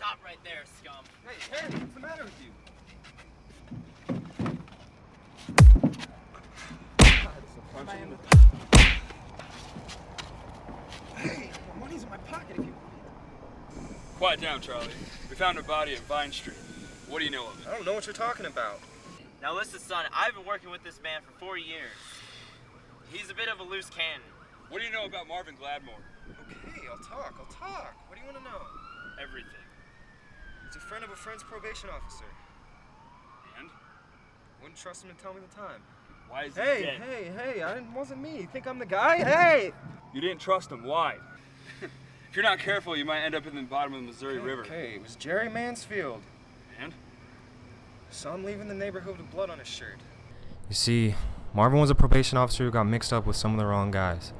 Stop right there, scum. Hey, what's the matter with you? Hey, my money's in my pocket if you want it. Quiet down, Charlie. We found a body at Vine Street. What do you know of it? I don't know what you're talking about. Now listen, son, I've been working with this man for 4 years. He's a bit of a loose cannon. What do you know about Marvin Gladmore? Okay, I'll talk. What do you want to know? Everything. He's a friend of a friend's probation officer. And? Wouldn't trust him to tell me the time. Why is he dead? Hey, wasn't me. You think I'm the guy? Hey! You didn't trust him. Why? If you're not careful, you might end up in the bottom of the Missouri River. Okay, it was Jerry Mansfield. And? Saw him leaving the neighborhood with blood on his shirt. You see, Marvin was a probation officer who got mixed up with some of the wrong guys.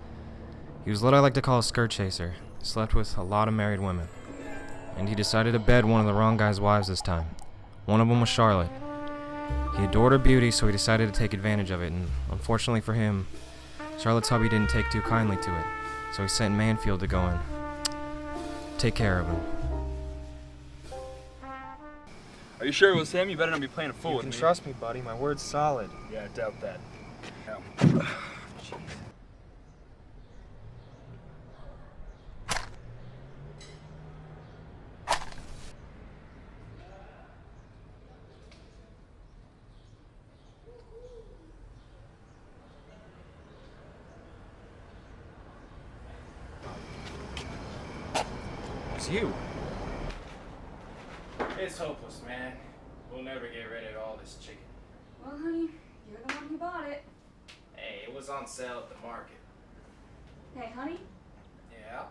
He was what I like to call a skirt chaser. He slept with a lot of married women. And he decided to bed one of the wrong guy's wives this time. One of them was Charlotte. He adored her beauty, so he decided to take advantage of it, and unfortunately for him, Charlotte's hubby didn't take too kindly to it, so he sent Manfield to go and take care of him. Are you sure it was him? You better not be playing a fool with me. You can trust me, buddy. My word's solid. Yeah, I doubt that. No. It's you. It's hopeless, man. We'll never get rid of all this chicken. Well, honey, you're the one who bought it. Hey, it was on sale at the market. Hey, honey, Yeah?